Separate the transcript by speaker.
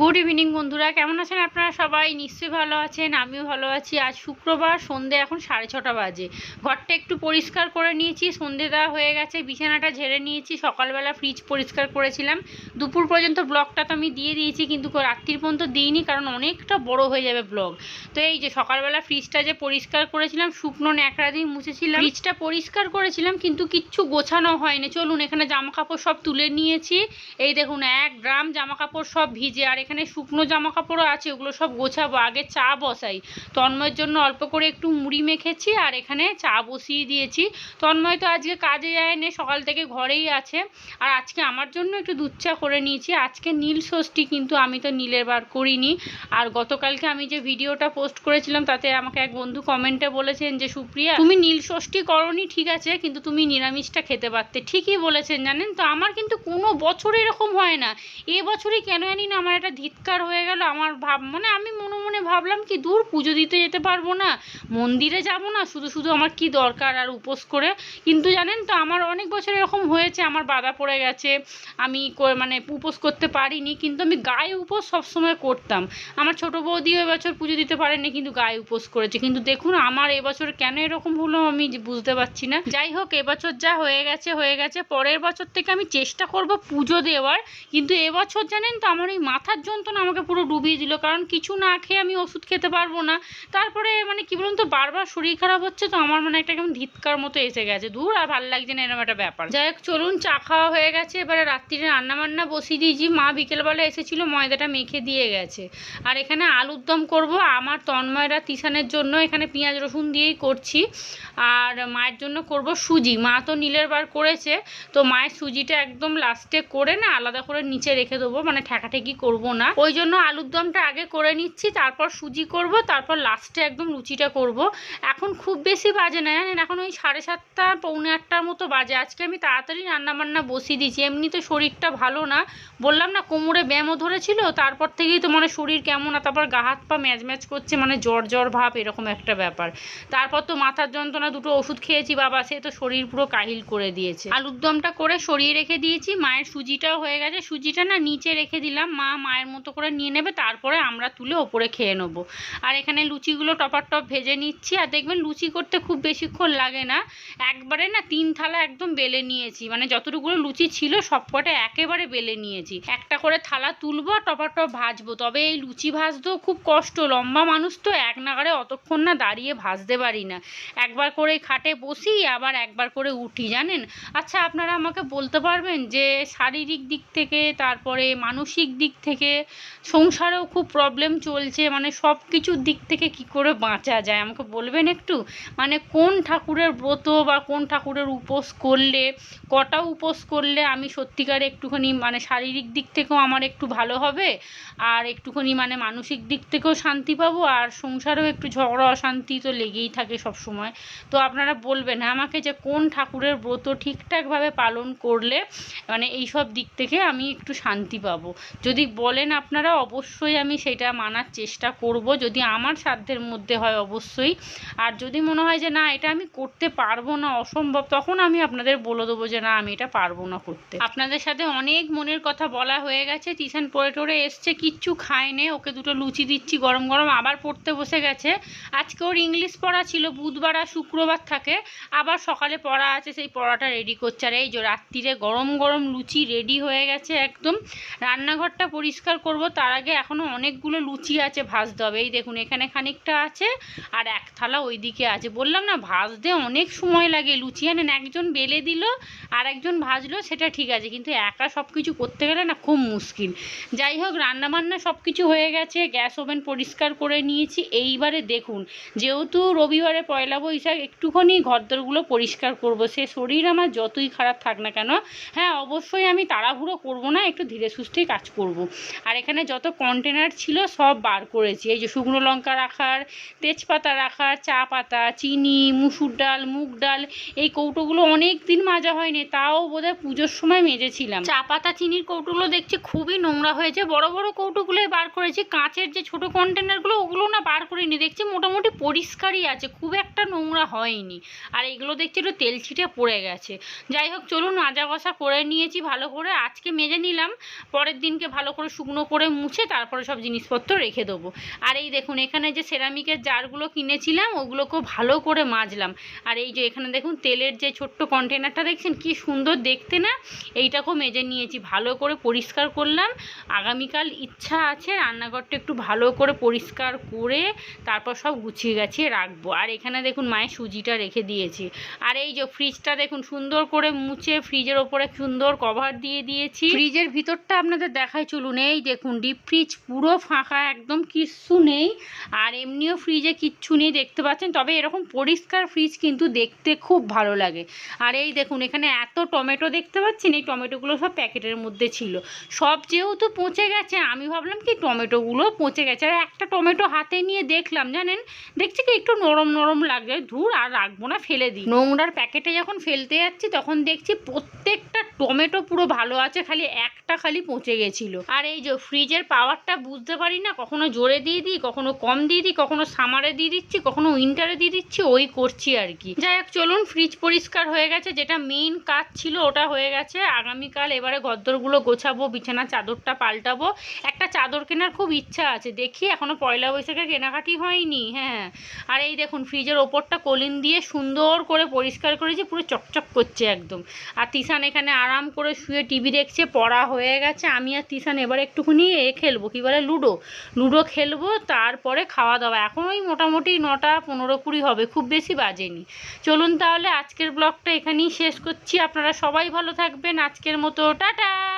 Speaker 1: Good evening বন্ধুরা, কেমন আছেন আপনারা? সবাই নিশ্চয়ই ভালো আছেন, আমিও ভালো আছি। আজ শুক্রবার, সন্ধে এখন 6:30 বাজে। ঘরটা একটু পরিষ্কার করে নিয়েছি, সন্ধে দেওয়া হয়ে গেছে, বিছানাটা ঝেড়ে নিয়েছি। সকালবেলা ফ্রিজ পরিষ্কার করেছিলাম, দুপুর পর্যন্ত ব্লগটা তো আমি দিয়ে দিয়েছি, কিন্তু রাত্রির পর্যন্ত দিইনি, কারণ অনেকটা বড় হয়ে যাবে ব্লগ। তো এই যে সকালবেলা ফ্রিজটা যে পরিষ্কার করেছিলাম, শুকনো ন্যাকড়া দিয়ে মুছেছিলাম। ফ্রিজটা পরিষ্কার করেছিলাম কিন্তু কিচ্ছু গোছানো হয়নি। চলুন, এখানে জামা কাপড় সব তুলে নিয়েছি। এই দেখুন, 1 ড্রাম জামা কাপড় সব ভিজে, আর এখানে শুকনো জামা কাপড়ও আছে, ওগুলো সব গোছাবো। আগে চা বসাই, তন্ময়ের জন্য অল্প করে একটু মুড়ি মেখেছি, আর এখানে চা বসিয়ে দিয়েছি। তন্ময় তো আজকে কাজে যায়নি, সকাল থেকে ঘরেই আছে। আর আজকে আমার জন্য একটু দুধ চা করে নিয়েছি। আজকে নীল ষষ্ঠী, কিন্তু আমি তো নীলের বার করিনি। আর গতকালকে আমি যে ভিডিওটা পোস্ট করেছিলাম, তাতে আমাকে এক বন্ধু কমেন্টে বলেছেন যে সুপ্রিয়া, তুমি নীল ষষ্ঠী করোনি ঠিক আছে, কিন্তু তুমি নিরামিষটা খেতে পারতে। ঠিকই বলেছেন জানেন তো, আমার কিন্তু কোনো বছর এরকম হয় না। এবছরই কেন জানি না আমার একটা ধিক্কার হয়ে গেল। আমার আমি মনে মনে ভাবলাম কি, দূর, পুজো দিতে যেতে পারবো না, মন্দিরে যাব না, শুধু শুধু আমার কি দরকার আর উপোস করে। কিন্তু জানেন তো, আমার অনেক বছর এরকম হয়েছে, আমার বাধা পড়ে গেছে, আমি উপোস করতে পারিনি, কিন্তু আমি গায়ে উপোস সবসময় করতাম। আমার ছোটো বৌদিও এবছর পুজো দিতে পারেনি, কিন্তু গায়ে উপোস করেছে। কিন্তু দেখুন আমার এবছর কেন এরকম হলো আমি বুঝতে পারছি না। যাই হোক, এবছর যা হয়ে গেছে হয়ে গেছে। পরের বছর থেকে আমি চেষ্টা করব পুজো দেওয়ার। কিন্তু এবছর জানেন তো, আমার এই মাথার যন্ত্রণা আমাকে পুরো ডুবিয়ে দিল, কারণ কিছু না খেয়ে আমি ওষুধ খেতে পারবো না। তারপরে কি বলুন তো, বারবার শরীর খারাপ হচ্ছে, তো আমার একটা কেমন ধিৎকার মতো এসে গেছে। দূর, আর ভালো লাগছে না এরকম একটা ব্যাপার। যাই হোক, চলুন, চা খাওয়া হয়ে গেছে, এবারে রাত্রিরে রান্নাবান্না বসিয়ে দিয়েছি। মা বিকেলবেলা এসেছিল, ময়দাটা মেখে দিয়ে গেছে। আর এখানে আলুর দম করব আমার, তন্ময়রা তিশানের জন্য এখানে পেঁয়াজ রসুন দিয়েই করছি। আর মায়ের জন্য করব সুজি। মা তো নীলের বার করেছে, তো মায়ের সুজিটা একদম লাস্টে করে না আলাদা করে নিচে রেখে দেবো, ঠেকাঠেকি করবো না। ওই জন্য আলুর দমটা আগে করে নিচ্ছি, তারপর সুজি করব, তারপর লাস্টে একদম লুচিটা করব। এখন খুব বেশি বাজে না জানেন, এখন ওই 7:30 পৌনে 8টার মতো বাজে। আজকে আমি তাড়াতাড়ি রান্নাবান্না বসিয়ে দিয়েছি। এমনি তো শরীরটা ভালো না, বললাম না, কোমরে ব্যায়ামও ধরেছিল, তারপর থেকেই তো শরীর কেমন, আর তারপর গা হাত পা ম্যাজ ম্যাজ করছে, জ্বর জ্বর ভাব, এরকম একটা ব্যাপার। তারপর তো মাথার যন্ত্রণা, দুটো ওষুধ খেয়েছি বাবা, সে তো শরীর পুরো কাহিল করে দিয়েছে। আলুর দমটা করে সরিয়ে রেখে দিয়েছি, মায়ের সুজিটাও হয়ে গেছে। সুজিটা না নিচে রেখে দিলাম, মা মায়ের মতো করে নিয়ে নেবে, তারপরে আমরা তুলে ওপরে খেয়ে নেবো। আর এখানে লুচিগুলো টপার টপ ভেজে নিচ্ছি। আর দেখবেন লুচি করতে খুব বেশিক্ষণ লাগে না, একবারে না 3 থালা একদম বেলে নিয়েছি, যতটুকুলো লুচি ছিল সবকটা একেবারে বেলে নিয়েছি। একটা করে থালা তুলবো, টপার টপ ভাজবো। তবে এই লুচি ভাজতেও খুব কষ্ট, লম্বা মানুষ তো, এক নাগারে অতক্ষণ না দাঁড়িয়ে ভাজতে পারি না। একবার করে খাটে বসি, আবার একবার করে উঠি জানেন। আচ্ছা, আপনারা আমাকে বলতে পারবেন যে শারীরিক দিক থেকে, তারপরে মানসিক দিক থেকে, সংসারেও খুব প্রবলেম চলছে, সব কিছুর দিক থেকে কি করে বাঁচা যায় আমাকে বলবেন একটু। কোন ঠাকুরের ব্রত বা কোন ঠাকুরের উপোস করলে, কটা উপোস করলে আমি সত্যিকারে একটুখানি শারীরিক দিক থেকেও আমার একটু ভালো হবে, আর একটুখানি মানসিক দিক থেকেও শান্তি পাবো, আর সংসারেও একটু ঝগড়া অশান্তি তো লেগেই থাকে সব সময়। তো আপনারা বলবেন আমাকে যে কোন ঠাকুরের ব্রত ঠিকঠাকভাবে পালন করলে এই সব দিক থেকে আমি একটু শান্তি পাবো। যদি বলেন আপনারা, অবশ্যই আমি সেটা মানার চেষ্টা করব, যদি আমার সাধ্যের মধ্যে হয় অবশ্যই। আর যদি মনে হয় যে না, এটা আমি করতে পারবো না, অসম্ভব, তখন আমি আপনাদের বলে দেবো যে না, আমি এটা পারবো না করতে। আপনাদের সাথে অনেক মনের কথা বলা হয়ে গেছে। টিউশন পড়ে টড়ে এসছে, কিচ্ছু খায়নি, ওকে দুটো লুচি দিচ্ছি গরম গরম, আবার পড়তে বসে গেছে। আজকে ওর ইংলিশ পড়া ছিল, বুধবার আর শুক্রবার থাকে, আবার সকালে পড়া আছে, সেই পড়াটা রেডি করছে। আর এই যে রাত্রিরে গরম গরম লুচি রেডি হয়ে গেছে একদম। রান্নাঘরটা পরিষ্কার করব, তার আগে এখনও অনেকগুলো লুচি আছে ভাজতে হবে। এই দেখুন, এখানে খানিকটা আছে, আর 1 থালা ওইদিকে আছে। বললাম না, ভাজতে অনেক সময় লাগে। লুচি আনেন, একজন বেলে দিল আর একজন ভাজলো, সেটা ঠিক আছে, কিন্তু একা সব কিছু করতে গেলে না খুব মুশকিল। যাই হোক, রান্নাবান্না সব কিছু হয়ে গেছে, গ্যাস ওভেন পরিষ্কার করে নিয়েছি। এইবারে দেখুন, যেহেতু রবিবারে পয়লা বৈশাখ, একটুখানি ঘরদোরগুলো পরিষ্কার করব। সে শরীর আমার যতই খারাপ থাক না কেন, হ্যাঁ অবশ্যই আমি তাড়াহুড়ো করব না, একটু ধীরে সুস্থেই কাজ করব। আর এখানে যত কন্টেনার ছিল সব বার করেছি। এই যে শুকনো লঙ্কা রাখার, তেজপাতা রাখার, চা পাতা, চিনি, মুসুর ডাল, মুগ ডাল, এই কৌটোগুলো অনেক দিন মাজা হয়নি, তাও বোধহয় পুজোর সময় মেজেছিলাম। চা পাতা চিনির কৌটোগুলো দেখছি খুবই নোংরা হয়েছে, বড় বড় কৌটোগুলোই বার করেছি, কাঁচের যে ছোট কন্টেনারগুলো ওগুলো না বার করিনি, দেখছি মোটামুটি পরিষ্কারই আছে, খুব একটা নোংরা হয়নি। আর এগুলো দেখছি একটু তেল ছিটে পড়ে গেছে। যাই হোক চলুন, মাজা ঘষা করে নিয়েছি ভালো করে, আজকে মেজে নিলাম, পরের দিনকে ভালো করে শুকনো করে মুছে তারপরে সব জিনিসপত্র রেখে দেবো। আর এই দেখুন এখানে যে সেরামিকের জারগুলো কিনেছিলাম ওগুলোকেও ভালো করে মাজলাম। আর এই যে এখানে দেখুন তেলের যে ছোট্ট কন্টেনারটা দেখছেন কি সুন্দর দেখতে না, এইটাকেও মেজে নিয়েছি, ভালো করে পরিষ্কার করলাম। আগামীকাল ইচ্ছা আছে রান্নাঘরটা একটু ভালো করে পরিষ্কার করে তারপর সব গুছিয়ে গাছিয়ে রাখবো। আর এখানে দেখুন মায়ের সুজিটা রেখে দিয়েছি। আর এই যে ফ্রিজটা দেখুন সুন্দর করে মুছে ফ্রিজের ওপরে সুন্দর কভার দিয়ে দিয়েছি। ফ্রিজের ভিতরটা আপনাদের দেখাই চলুন, এই দেখুন ডিপ ফ্রিজ পুরো ফাঁকা, একদম কিচ্ছু নেই। আর এমনিও ফ্রিজে কিচ্ছু নেই দেখতে পাচ্ছেন, তবে এরকম পরিষ্কার ফ্রিজ কিন্তু দেখতে খুব ভালো লাগে। আর এই দেখুন এখানে এত টমেটো দেখতে পাচ্ছেন, এই টমেটোগুলো সব প্যাকেটের মধ্যে ছিল, সব যেহেতু পচে গেছে আমি ভাবলাম কি টমেটোগুলো পচে গেছে। আর একটা টমেটো হাতে নিয়ে দেখলাম জানেন, দেখছি কি একটু নরম নরম লাগছে, ধুর আর রাখবো না ফেলে দিই। নোংরার প্যাকেটে যখন ফেলতে যাচ্ছি তখন দেখছি প্রত্যেকটা টমেটো পুরো ভালো আছে, খালি একটা খালি পচে গেছিলো। আর এই যে ফ্রিজের পাওয়ারটা বুঝতে পারি না, কখনো জোরে দিয়ে দিই, কখনো কম দিয়ে দিই, কখনো সামারে দিয়ে দিচ্ছি, কখনো উইন্টারে দিয়ে দিচ্ছি, ওই করছি আর কি। যাই হোক চলুন, ফ্রিজ পরিষ্কার হয়ে গেছে, যেটা মেইন কাজ ছিল ওটা হয়ে গেছে। আগামীকাল এবারে গদ্দরগুলো গোছাবো, বিছানা চাদরটা পাল্টাবো। একটা চাদর কেনার খুব ইচ্ছা আছে, দেখি এখনো পয়লা বৈশাখে কেনাকাটি হয়নি। হ্যাঁ, আর এই দেখুন ফ্রিজের ওপরটা কলিন দিয়ে সুন্দর করে পরিষ্কার করেছি, পুরো চকচক করছে একদম। আর তিশান এখানে আরাম করে শুয়ে টিভি দেখছে, পড়া হয়ে গেছে। আমি আর তিশান এবারে একটুখানি খেলবো, কি বলে লুডো খেলবো, তারপরে খাওয়া দাওয়া। এখন ওই মোটামুটি 9টা 15-20 হবে, খুব বেশি বাজেনি। চলুন তাহলে আজকের ব্লগটা এখানেই শেষ করছি, আপনারা সবাই ভালো থাকবেন, আজকের মতো টাটা।